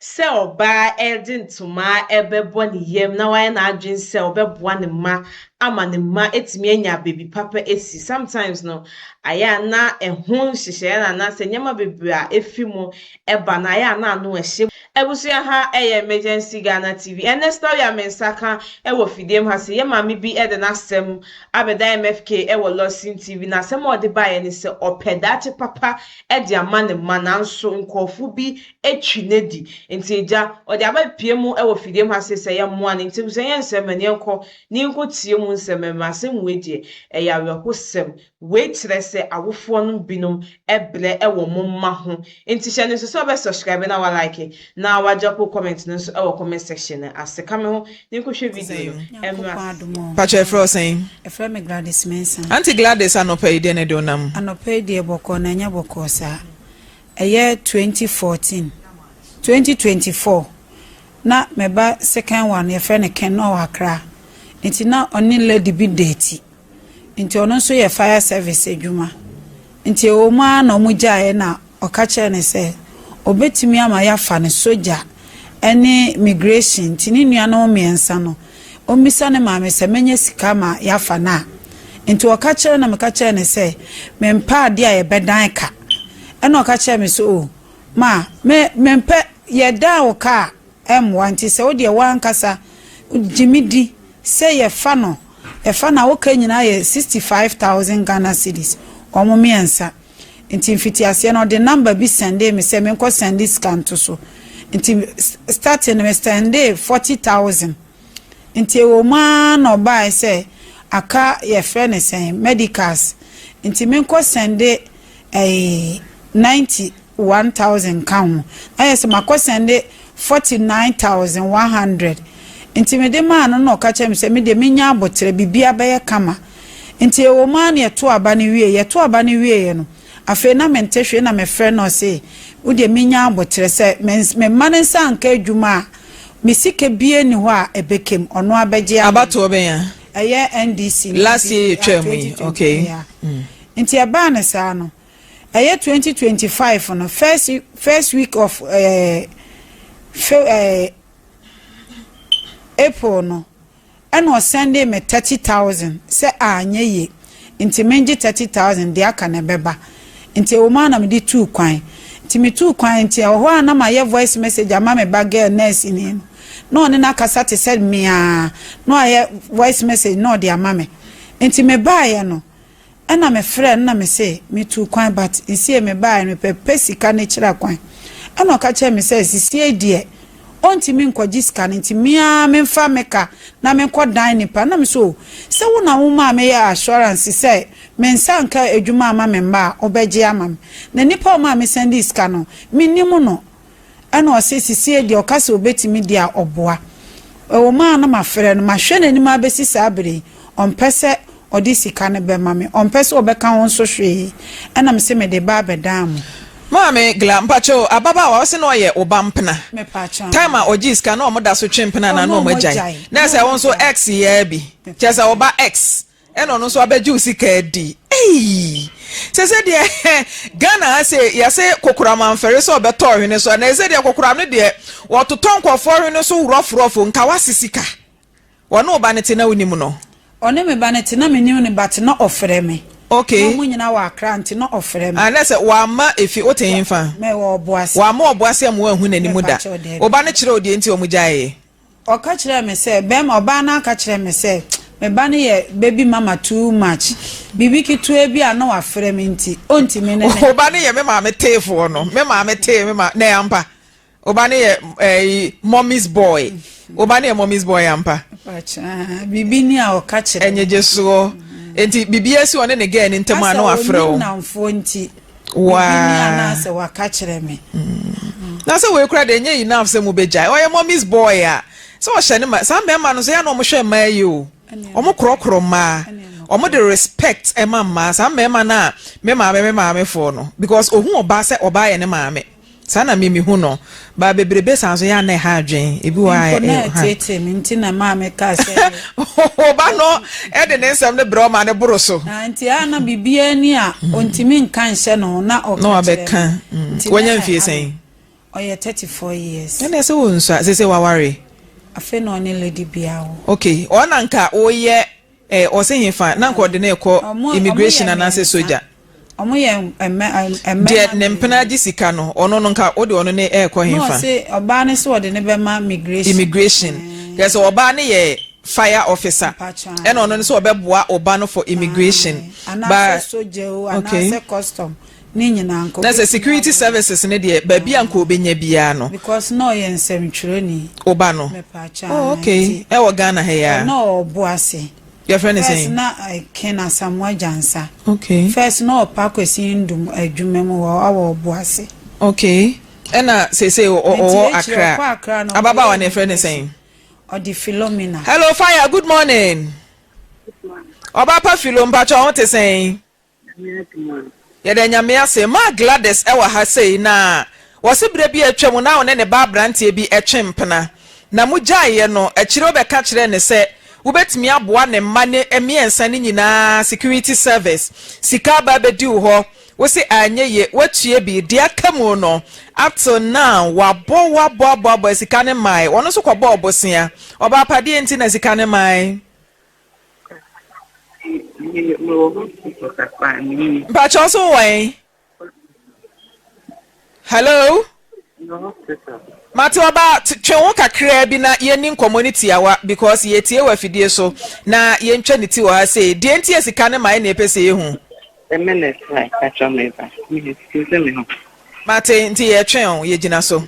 se oba ntoma ebebo ne yam na why na adwen se obeboa ne ma ama ne ma etimi anya baby papa esi sometimes no aya na ehun hyehyɛ na se nyama bebre a efi mu eba na aya na ano ehye ebusua ha emergency Ghana TV ene story a mensaka ewo fidiem ha se yema me bi ede na asem abeda MFK ewo Losin TV na asem ode ba ye ne se opedache papa ede ama ne ma na nso nkofo bi etwi nedi nti eja ode abapie mu ewo fidiem ha se ye moa ne nti se ye nsem ne enko ni nko tie mu nsem ma asem wedie eya wehosem we kire se awofo no binom ebre ewo momma ho nti hye ne so be subscribe na wa like na wa drop comment no so ewo comment section ase kame ho ni nko hwe video emra Pacha Frosen Efra me Gladys Mensa Auntie Gladys anopa ide ne donam anopa ide boko na nya boko sa eye 2024 na meba second one ye friend Ken no Accra nti na oni lady bi date nti ono so ye fire service adwuma nti o ma na omu jae na okache ne se obetimi ama ya fa ne soja ene migration nti ni nua na omiensa no omisa ne maame se menye sika ma ya fa na nti okache na mekache ne se mempa ade a ye bedan ka ene okache me so o ma mempe ye da o ka nti se wo de wankasa jimidi se ye fa no e fa na wo ka nyina ye 65,000 Ghana cedis omo miensa nti mfiti ase no de number bi sende me se me nko sende scan to so nti starting me sende 40,000 nti wo ma no buy se aka ye friend say medicals nti me nko sende 91,000 count ayese mako sende 49,100 nti me de ma no ka chem se me de minya abotre bibia be ye kama nti wo ma na yeto aba ne wie yeto aba ne wie no afi na mentehwe na me friend no say wo de minya abotre se me mane sanka adwuma me sike bie ni ho a ebekem ono abeje abato obenya eye NDC last year twemi okay nti aba ne sa no eye 2025 no first week of April no eno Sunday me 30,000 se anye ye nti menje 30,000 de aka na beba nti o ma na me di 2 kwan nti me 2 kwan nti ho ana ma ye voice message ama me ba girl nurse ni no ne na kasa te said me no aye voice message no de ama me nti me ba ye no ena me friend na me say me 2 kwan but nsi me ba ye me pepe sika ne kira kwan ena ka che me say sisi edie onti mi nkwaji scan nti mia me mfa meka na me nkwadan nipa na me so se wo na wo ma me ya assurance se me nsanka edwuma ama me mba obeje ama me na nipa o ma me send scan no minnimu no ana o se sisi edi o kase obetimi dia oboa wo ma na mafere no mahwe na nima abesi sabere on pese odi sika ne be ma me on pese obeka won so hwe ana me se me de ba bedam Mame glampacho ababa wa se no ye obampena me pacha time a ojiska na omoda so twempena na no omajai na se won so x ye bi chesa oba x eno no so abeju sika di se de Ghana se ya se kokura manfere so obeto hwene so na se de kokura no de wototon kwofo hwene so rofrofo nka wasisika wono oba ne te na wonimu no one me ba ne te na menim ne bat na ofere me okay mo nyina wa akranti no ofere me ana se wa ma efi otenfa me wo oboase wa ma oboase am wa hu nanimu da oba ne kire odi enti omujaye o ka kire me se bem oba na ka kire me se me ba ne ye baby mama too much bibi kitu e bia na wa frɛ me nti onti me ne oba ne ye me ma me tefo no me ma me te me ma na yampa oba ne ye mommy's boy oba ne ye mommy's boy yampa pacha bibi ni a o ka kire enye jesuo enti bibi esi one ne ge ne ntama na wa frɛ o na mfo nti wa bibi ni ana se wa ka kire me na se we kura de enye enough se mu bejai o ye mommy's boy a so o hye ne ma sam be ma no so ya na o mo hwe ma yi o omo krokro ma omo de respect e ma sam be ma na me ma fo no because ohun oba se oba ye ne maame sana mimi hu no ba bebrebe sanso ya na ha adwen ebi wa ha tete minti na maame ka se oba no e de ne nsam ne bro ma ne boro so anti ana bibia ni a ontimi nka nhye no na o no abeka wonya mfie sen Oye 34 years. And say won so say waware. Afe no ne lady biawo. Okay, ona nka oye o se hifa na nko de na ekọ immigration and answer soldier. Omo ye de nempena gi sika no ono no nka o de ono ne ekọ hifa. No say oba ne so de ne be ma immigration. Yes, oba ne ye fire officer. And ono ne so obeboa oba no for immigration. But soldier o and custom. That's a security services ne de baby anko obenya bia no because no yen semtwereni oba no. Oh okay. E wo Ghana he ya. No obuase. Your friend is saying na I can Samuel Jansa. Okay. First no pakwesi ndum adwumem wo awo obuase. Okay. And say o Accra. Ababa one friend is saying or the Philomena. Hello fire, good morning. Good morning. Oba pa Philom pa cho what saying? Good morning. Yede nyame ase ma Gladys ewa ha sei na wose bre bi atwam na one ne ba brante bi etwempena na mujaye no akire obeka kire ne se wobetimi aboa ne ma ne emiensa ne nyina security service sika ba bedi ho wose anyeye watue bi de akamu no up to now wabo sika ne mai wono so kwabo obosia oba pade enti na sika ne mai but also way. Hello? No, Matter about Chonka Krabi na yenin community awa because ye tie wa fidie so na ye ntwaniti wa say de enti asika ne mai na epese hu. a minute like catch on me back. Excuse me. Mate nti ye twen ye gina so.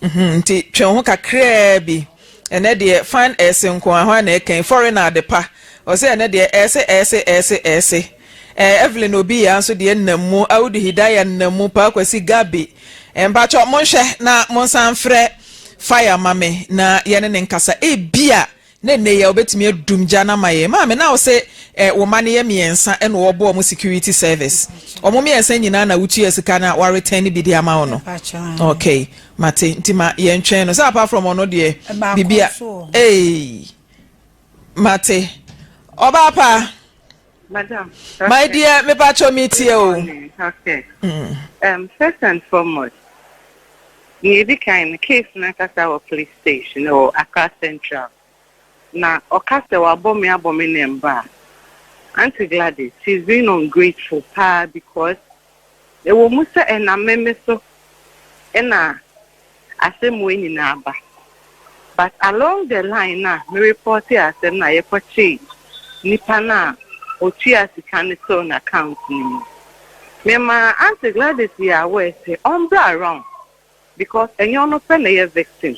Nti twen ho kakra bi ene de fan ese nko ahwa na eken foreigner de pa o se ene de ese Evelyn obi ya nso de namu Audu Hidaya namu pa kwasi Gabi emba cho monhwe na monsanfrɛ fire mame na ye ne nkasa bia ne ya obetimi adumgya na maye mame na wo se wo mane ye miensa ene wo bo mo security service omo miensa nyina na wutu asika na wa return bi di ama no okay mate ntima ye ntwen no so apart from ono de bibia mate oba pa Madam. My dear, me bacho meet you. Okay. First and foremost, the kind case na kasa police station or Accra Central. Na okase wa bomi nemba. Auntie Gladys, she's been ungrateful because they were musa and a meme so ena asem we nyina aba. But along the line na me report here asem na ye change. Nipa na Ochia Sikaniso on account me. My Auntie Gladys ya aware say umbra around because and you're not a victim.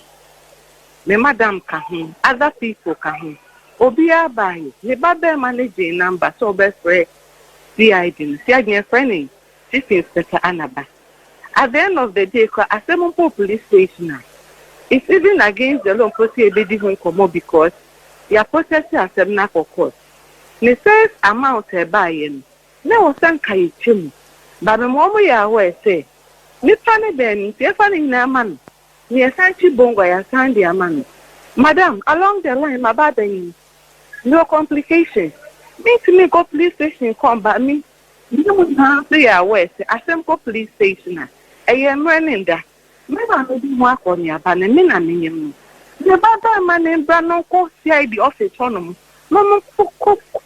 Me madam kahun, other people kahun. Obia by me babe managing number so best friend CID. CID friend Chief Inspector Anaba. At the end of the day, Asemumpo police station. It's even against the law procedure they didn't come because your processing Asemna for court. The first amount buying. No san kai chim. But the moment you aware say, Miss Fanny Ben, Fanny Naman, near Sanchi Bongo and Sandy Aman. Madam, along the line, my bad no complications. Me to me go police station come by me. You don't say aware say Asemco police station. I am running that. Maybe I don't work on your banner, men and minimum. The bad man and Brandon call CID office on Mama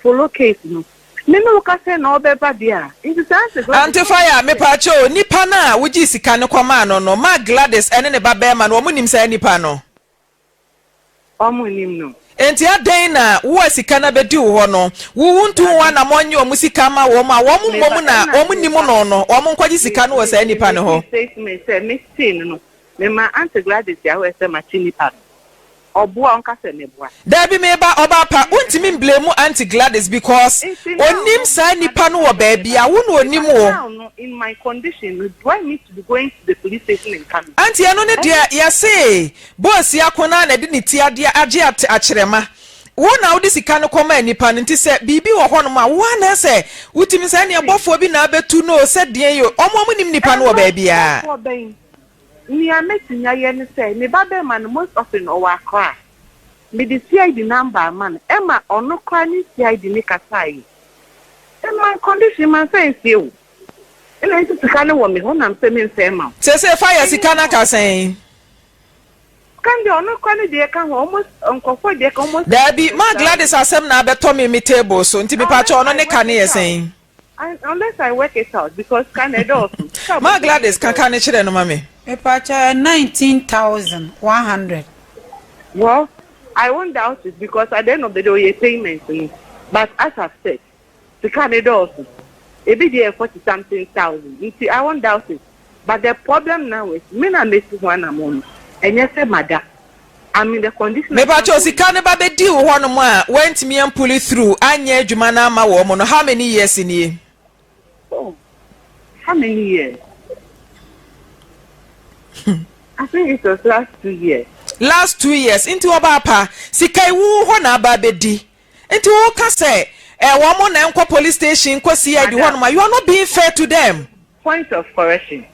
follow case no. Me no ka say na obeba dia. Antifire me pacho nipa na wuji sika ne kwama no ma Gladys ene ne baba ma no omunim say nipa no. Omunim no. Enti adan na wo sika na bedi wo no. Wo ntu wa na monye omusika ma wo ma wo mum na omunim no no. Omu nkwaji sika no wo say nipa ne ho. Me say me tin no. Me ma Auntie Gladys ya we say ma nipa. Obua onka se nebua. Dabi meba oba pa untimi blame Auntie Gladys because onim sa nipa no wo baby a wo no onim wo. In my condition, do I need to be going to the police station in Kano? Auntie ano ne dia ya say boss ya kona na de ne ti ade age akyerema. Wo na wo de sika no koma nipa no nti se bibi wo ho no ma wo na se utimi sa ne abofo bi na abetu no se de yo omo nim nipa no wo baby a. Me a metinya ye ne say me babe man most often o wa kra me the CID number man Emma ono kwa ni CID ni kasai Emma condition man say you And I just kind of woman when I'm saying same. Say fire sikana ka saying. Can you not kind of can almost uncle for the almost There be my Gladys asem na beto me table so nti me pa cho no ne ka ne saying. Unless I work it out because can I do? My Gladys can chere no mame. Me pa cho 19,100. Well, I won't doubt it because at the end of the day, you're payment. But as I've said, the Canada every day 40-something thousand. You see, I won't doubt it. But the problem now is, me na message one amount, and yes, madam, I'm in the condition. Me ba cho sika ne ba be di wo no mo a went me and pull it through. Anya adwuma na ma wo mo no how many years in here? Oh, how many years? I think it was last 2 years. Last 2 years into obapa sika iwu ho na ba be di. Into wo ka say wo mo na enko police station ko si adi ho no ma you are not being fair to them. Point of correction.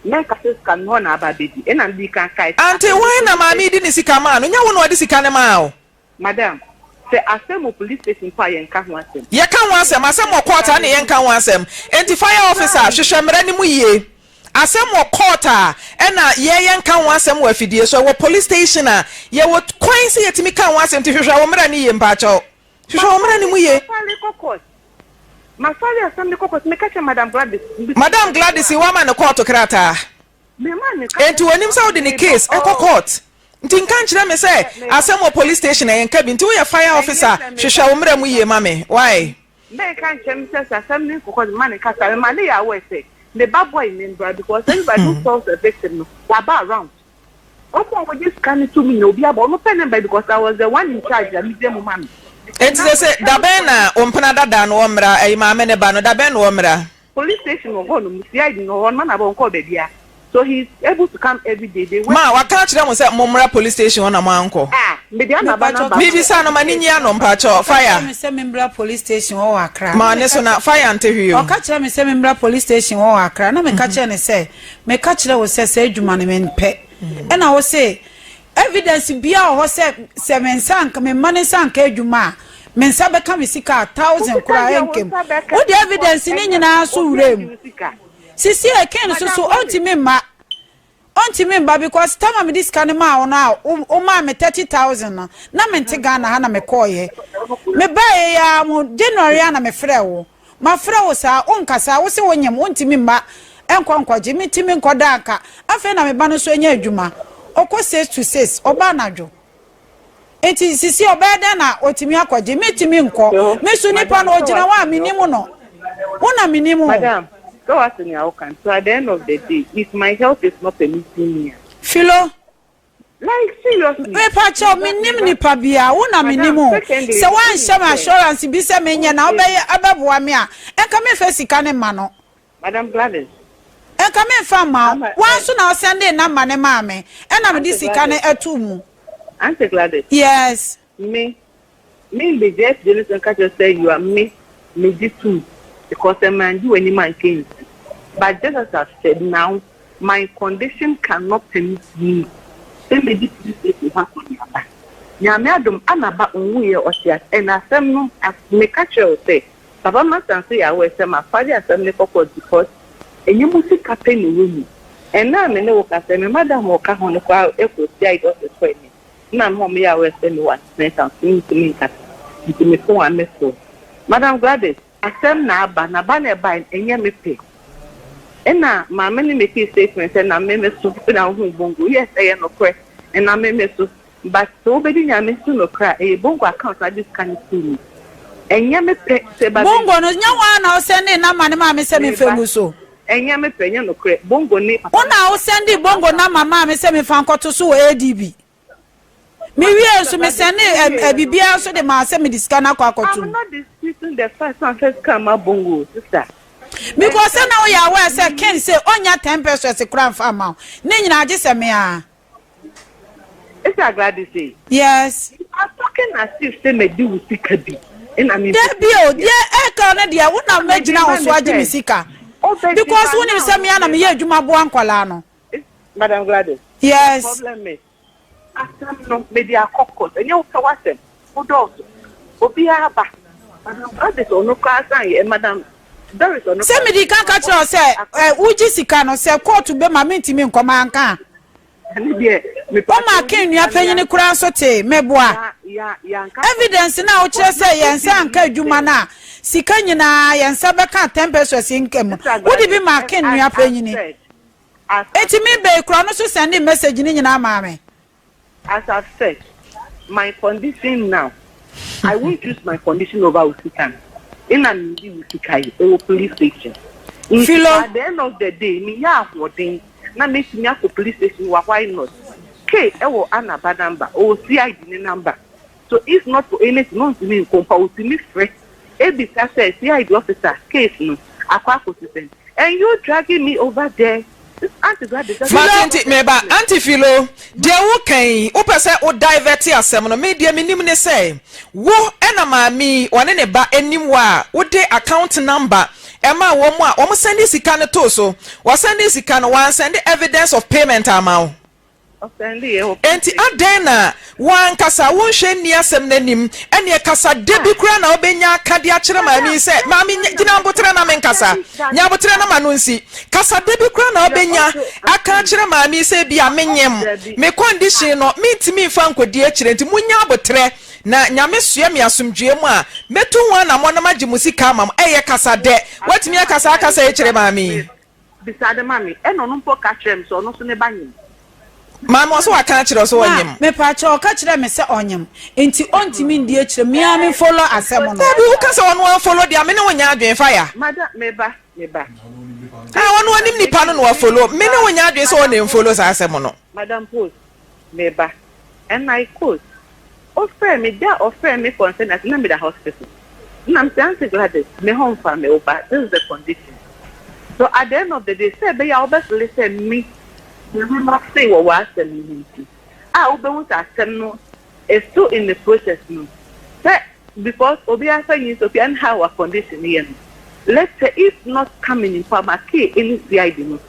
Men cases can ho na ba be di. And am di kan kai. Ante why na ma mi di ni sika ma no nya wo no odi sika ne ma o. Madam, say asem police station pa yen ka ho asem. Ye ka ho asem asem court na yen ka ho asem. Enti fire officer hwehwemra ni mu ye. Asem court a na ye yen ka ho asem wa fidie so wo police station a ye wo kwan se yetimi ka ho asem ti hwehwe wo mra ni ye mpa cho. Hwehwe wo mra ni mu ye. Masali asem ni kokos me kache Madam Gladys. Madam Gladys wa ma ne court krata. Me man ne. Enti wonim sa wo de ni case e court. Nti nka nkyere me say asem wo police station e nka bi nti wo ye fire officer hwehwe wo mra mu ye ma me. Why? Me kan chem say asem ni kokos man ne kasa me man ya we say. The bad boy in Indra because anybody who solves a victim no waba around. Open we just can to me no be about no pen because I was the one in charge of museum man. Enti say da ben na ompana dada no omra e ma me ne ba no da ben no omra. Police station no go no musia no one man about call baby. So he's able to come every day. Ma wa ka kire mo say momra police station na ma anko. Me dia na ba na ba. Bibi sa no mani nya no mpa cho fire. Me say membra police station wo Accra. Ma ne so na fire ante hwio. O ka kire me say membra police station wo Accra na me ka kire ne say me ka kire wo say adwuma ne men pe. E na wo say evidence bia wo say 7 sank me mane sank adwuma. Men sabe ka me sika 1000 kura enkem. Wo the evidence ni nyina so wurem. Sisi eken so ontimi mba because time me this can ma ona o ma me 30,000 na me nte Ghana ha na me koye me bae ya mo January na me frɛ wo ma frɛ wo sa onkasa wo se wonyem ontimi mba enkwankwaje me timi nkoda aka afa na me ba no so enya adwuma okọ 6 to 6 oba nadwo enti sisi obeda na otimi akwaje me timi nko me so nipa na ogina wa minimu no wona minimu Madam go ask me how can. So at the end of the day, if my health is not permitting me, Philo, like seriously, me pacho minim ni pabia, una minimu. Se wan shama assurance bi se menya na obeye abeboa me a, enka me fa sika ne ma no. Madam Gladys. Enka me fa ma, wan so na sende na ma ne ma me, e na me di sika ne atu mu. Auntie Gladys. Yes. Me be just Jonathan catch say you are me this too. Because a man do any man came. But just as I've said now, my condition cannot permit me. Then me this happen. Nyame anaba onwe or she and asem no as me catch you say. Papa must say I will say my father asem purpose because and you must captain in room. And now me no ka say me madam o ka hono kwa e ko sia it was for me. Na mo me ya we say me what next and to me ka. It me so am so. Madam Gladys asem na aba na ba na ba enye me pe ena ma me ni make statement say na me so na hu bongo yes e no kre na me so but so be di nya me so no kra e bongo account na this can see enye me pe se ba bongo no nya wa na o send na ma ne ma me se me fegu so enye me pe nya no kre bongo ni ona o send bongo na mama me se me fa nkoto so ADB me wie so me send bibia so de ma se me disca na kwa akoto I'm not disputing the first come bongo sister because now we are aware say Ken say onya 10% kura mfa ma ne nyina age se me a it's a glad to say yes I'm talking as if say me do with sika and I mean there be o there e ka na dia wo na magina wo so age me sika because when you say me na me ye adwuma bo ankwala no Madam Gladys yes problem is asem no media kokos enye wo ka wasem wo do obi aba Madam Gladys ono ka san ye Madam Se me di kan ka kire say uji sika no say court be ma mentimi nkoma anka o ma ken nua panyini kura so te meboa evidence na o kire say yense anka adwuma na sika nyina yense be ka 10 pesos income wo di bi ma ken nua panyini eti me be kura no so send message ni nyina ma me. As I've said, my condition now, I won't use my condition over Usikan. In an Usikai or police station. At the end of the day, me have what thing. Now make me up to police station. Why not? K. Ewo Anna Badamba or CID number. So if not for anything, non to me compulsory me fresh. Ebi says CID officer case no. Aqua system. And you dragging me over there. Martin meba anti filo de wo kan wo pese wo divert asem no me de minim ne say wo ena maami one ne ba enim wa wo de account number ema wo mu a wo send sika ne to so wo send sika no wan send evidence of payment amount enti adena wan kasa won hwe ni asem nanim ene kasa de bi kura na obenya kade a kire maami se maami gina botre na men kasa nya botre na manunsi kasa de bi kura na obenya aka kire maami se bi amenyem me condition no mitimi fa nkodi a kire enti munya botre na nyame sua me asomdwe mu a metu wan na monama gimusika mam eye kasa de watimi kasa e kire maami bisade maami eno no mpo ka kire so no so ne banyem Mama so aka kire so onyem me pa cha o ka kire me se onyem enti ontimi ndie kire me am follow asem no tabi wo ka se ono follow dia me ne wonya adwen fire madam meba ono onim nipa no no follow me ne wonya adwen so ono follow sa asem no madam post meba and I could offer me concern as na me the hospital na am saying Gladys me home for me over this is the condition so at the end of the day say be ya obes listen me you must say what was the meaning obe asem no is still in the process no because obi asa yin so and how our condition here let's say if not coming in pharmacy any CID no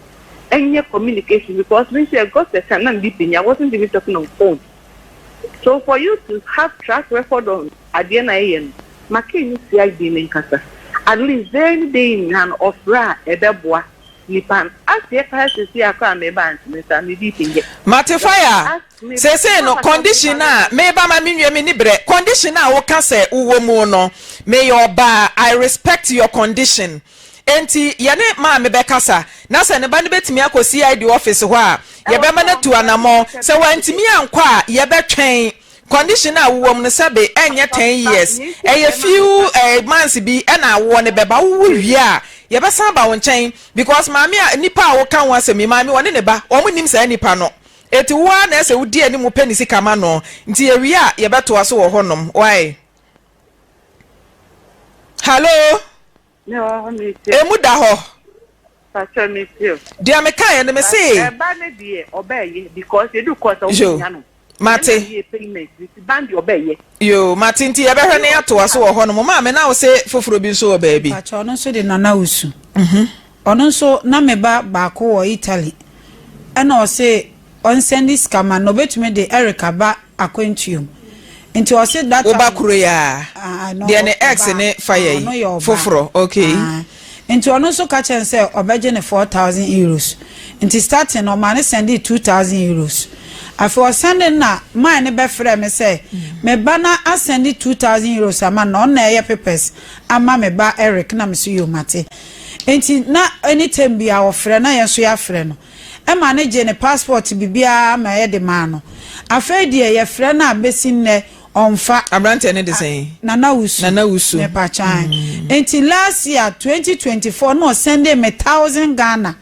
any communication because when she got the time and I wasn't even talking on phone. So for you to have track record on Adiana Maki CID in Kasa, at least any day in an of Ra Edeboa Nipan as the FS to see a car may ban Mr. Nidiping. Matifaya say no condition meba ma minwe bre condition wo ka say uwo mu no may your bar I respect your condition. Enti yene ma me bekasa na se ne ba ne betimi akosi ID office ho a ye be ma na tu anamo se wantimi ankwa a ye betwen condition a wo no se be enye 10 years eye few months bi na wo ne beba wo wie a ye be san ba wo nchen because maami a nipa a wo kan wo asemi maami wo ne ba o mu nim sa nipa no eti wo na se wo di ani mu penisi kama no nti ye wie a ye beto aso wo honom why hello no me emu da ho pacha me too dia me kan ne me say e ba ne die obeye because you do cause o nya no mate payment band obeye yo mate nti ye behwe ne ato aso wo ho no ma me na wo say foforo bi so wo ba bi pacha ono so de nana usu ono so na me ba ko wo Italy ana o say on send this scammer no betume de Erica ba akwantuom nti o say that oba kuro ya de ne ex ne fire foforo okay nti ono so ka chen say obeje ne 4,000 euros nti starting no man send 2,000 euros afi o send na man ne be frɛ me say me ba na asend 2,000 euros ama na on na ye papers ama me ba Eric na me so yo mate nti na anytime bia wo frɛ na ye so ya frɛ no e ma ne je ne passport bibia ma ye de ma no afi de ye frɛ na besin ne onfa abrante ne de say nana usu me pa chan enti last year 2024 no send me 1,000 Ghana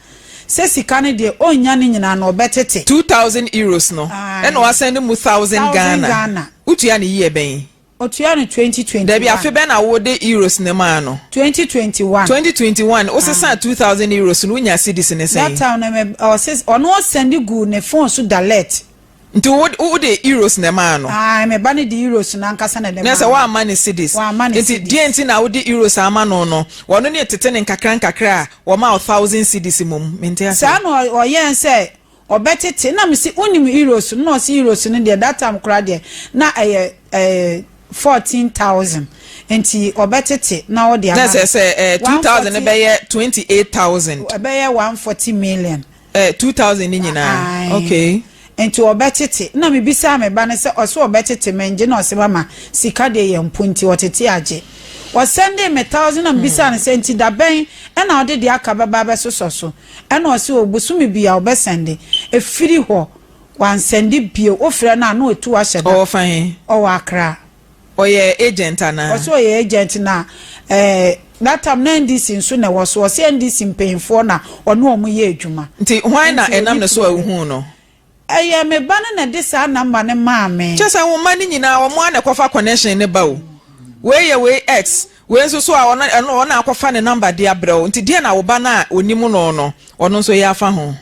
se sika ne de onya ne nyina na obetete 2,000 euros no and o send mu 1,000 Ghana utua ne yie ben otua ne 2020 da bi afi ben na wo de euros ne ma no 2021 o se 2,000 euros no nya cedis ne say that time me o se ono send gu ne phone so dalet nti wo de euros ne ma no me ba ne de euros na nkasa na de ma nese wa money cedis nti die na wo de euros ama no no wono ne tete ne nkakra wo ma 1,000 cedis mum mente asa sa no o yen say obetete na me si unim euros no si euros ne de that time kra de na 14,000 nti obetete na wo de na say 2000 be ye 28,000 be ye 140 million 2000 ni nyina okay nti obetete na me bisa me ba ne se oso obetete menje na ose mama sika de ye mpunti otete age o send me 1000 and bisa ne se nti da ben e na ode de aka baba be so e na ose obusumi bia obesende e firi ho wan sendi bio ofre na na otu ahye da o fine o wa akra oye agent ana oso ye agent na that time na ndc nso na wo so se ndc mpemfo na ono omu ye adwuma nti hwan na enam ne so ahu no eye me ba na de sa number ne maame chesa wo ma ni nyina wo mo ana kofa connection ne ba o we ye we x we nso so a ona akofa ne number de abrɛ nti de na wo ba na onimu no no ono nso ye afa ho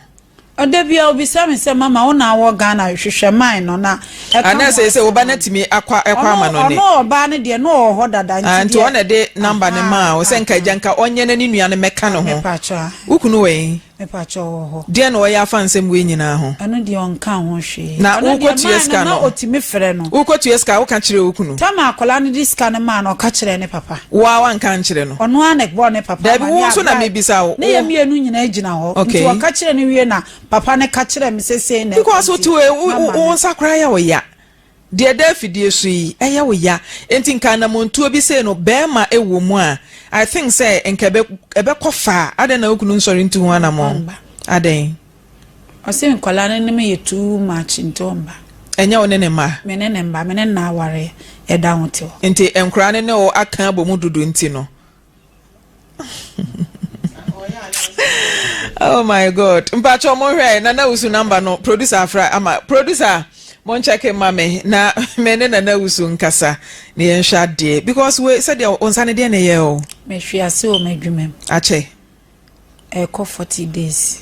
odebia obisa me se mama wo na wo Ghana hwehwɛ man no na ana se wo ba na timi ekwa ama no ne no ba ne de no ho dada nti ona de number ne ma wo se nka janka onye na ni nua ne meka no ho ukunu we mepacho ho de na wo ya fa nsem we nyina ho anu de onka ho hwe na ukotu eska no otimi frɛ no ukotu eska wo ka kire ukunu tama akola ne diska ne ma no ka kire ne papa wa nka nkire no ono anek bo ne papa da bi wo so na me bisa wo ne yemienu nyina gyina ho nti wo ka kire ne wie na papa ne ka kire me sese ne because wo to wo nsakra ya wo ya de da fidie so yi eya wo ya enti nka na montuo bi se no be ma ewo mu a I think say enka ebe kofa ade na okunu nsori ntu ho anamo ade ose nkola ne me ye too much ntomba enya one ne ma me ne mba me ne na aware e da hote enti enkura ne o aka abomu dudu nti no oh my god mpacho mo hwe na usu number no producer afra ama producer mon check mame na mene na usu nkasa ne yenhwa de because we said the onsane de na ye o me hwiase o madwumem ache ko 40 days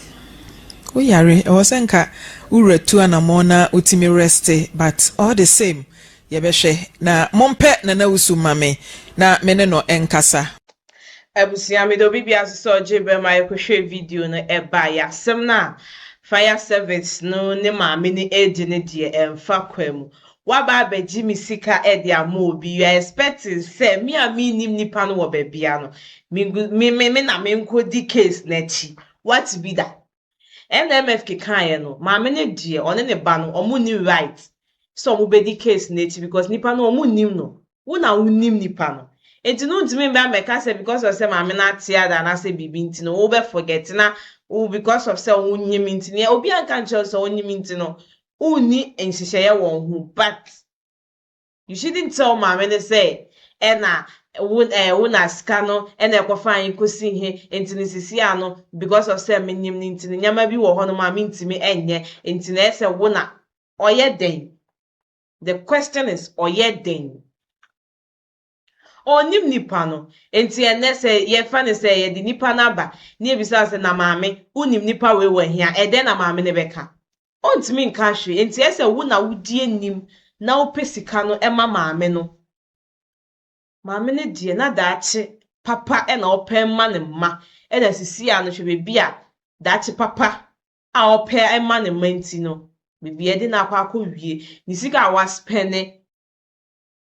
o yare e wo senka uretu anamo na utimi rest but all the same ye behwe na mompe na usu mame na mene no enkasa Ebusia mi do bibia so jebe ma yekohwe video no eba ya sem na fire service no ne maame ni age ne de emfa kwam waba abeji mi sika e de ama obi you are expecting say me a me nim nipa no wo bebia no me na me nkodi case na chi what be that NMF ke kan no maame ne de one ne ba no omo ni right so omo be di case na chi because nipa no omo nim no wo na wo nim nipa no enti no ntimi mba meka say because of say maame na tia da na say bibi nti no wo be forget na because of say wonyim nti ne obi anka nche so wonyim nti no uni enhihye won hu but you shouldn't tell maame ne say na wona ska no na ekofa an kosi he enti ne sisi ano because of say menyim nti ne nyama bi wo ho no maame ntimi enye enti na say wona oye den. The question is oye den onim nipa no enti ene se ye fa ne se ye di nipa na ba ne ebisa se na maame unim nipa we wa hia ede na maame ne beka ontimi nka hwe enti ese wo na wudie nim na opesika no ema maame no maame ne die na daache papa e na opemma ne mma e na sisi a no hwe bebi a daache papa a ope ema ne manti no bebi e de na akwa wie ni sika wa spene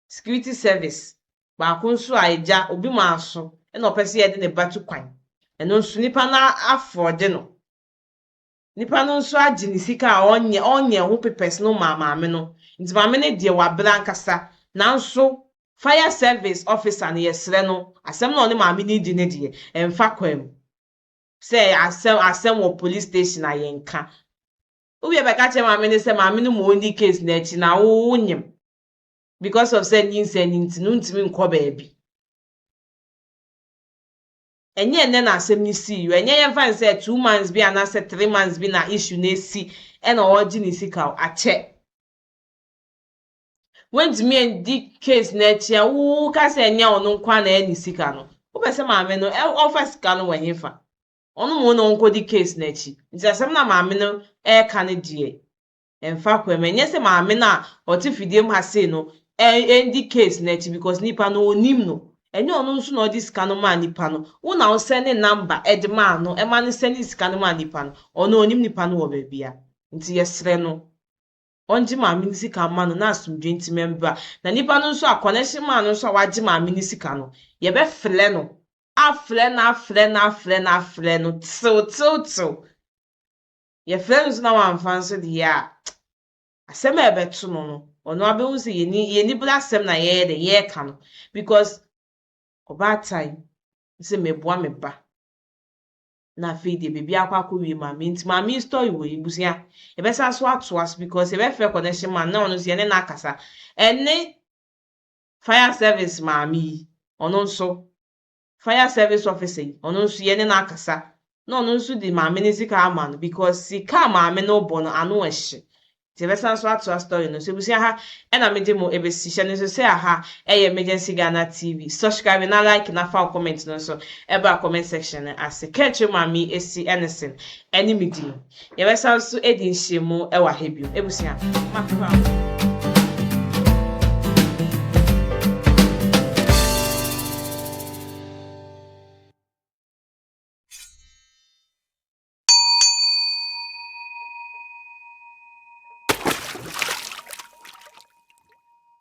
security service ba kunso aija obi ma aso e na opese ye de ne batu kwan eno nso nipa na afode no nipa no nso agi ni sika onye ho pepes no maame no nti maame ne de wa bra nkasa na nso fire service officer ne yesre no asem na oni maame ni di ne de emfa kwam say asem wo police station ayenka obi e be ka che maame ne say maame no mo only case na echi na wo nyem because of say nti no ntimi nkọ baabi enye na asem ni see you enye yen fan say 2 months bi ana say 3 months bi na issue na esi e na oji ni sika ache when me and di case na chia wo ka say enye onu nkwa na eni sika no wo be say maame no offer sika no wenyefa onu mo no nko di case na chi nti asem na maame no ka ne die emfa kwa menye say maame na otifidie m ha say no endi case na chi because nipa no onim no enye onu nso na odi sika no ma nipa no wo na wo send number edema no e ma ne send sika no ma nipa no ono onim nipa no wo ba bia nti yesre no onji maame ni sika ma no na asomdwe nti memba na nipa no nso a connection ma no nso a waji maame ni sika no ye be fle no afle no till ye fle no na wamfa nso de ya asem e beto no ono abehu se ye ni bla asem na ye ka no because oba time se meboa meba na feed baby akwa wie maame nti maame story wo ibusia e be sa so atoas because e be fe connection man na ono se ne na akasa ene fire service maame ono nso fire service officer ono nso ye ne na akasa na ono nso di maame ne sika ama no because sika maame no bo no ano ehye ti be sa so atoa story no so ibusia ha e na me de mo e be si hye ne so say aha emergency Ghana TV subscribe na like na fa comment no so e ba comment section as catch maame esi anything any media ye be sa so edi nhyiemu e wa ha bio ebusia makwa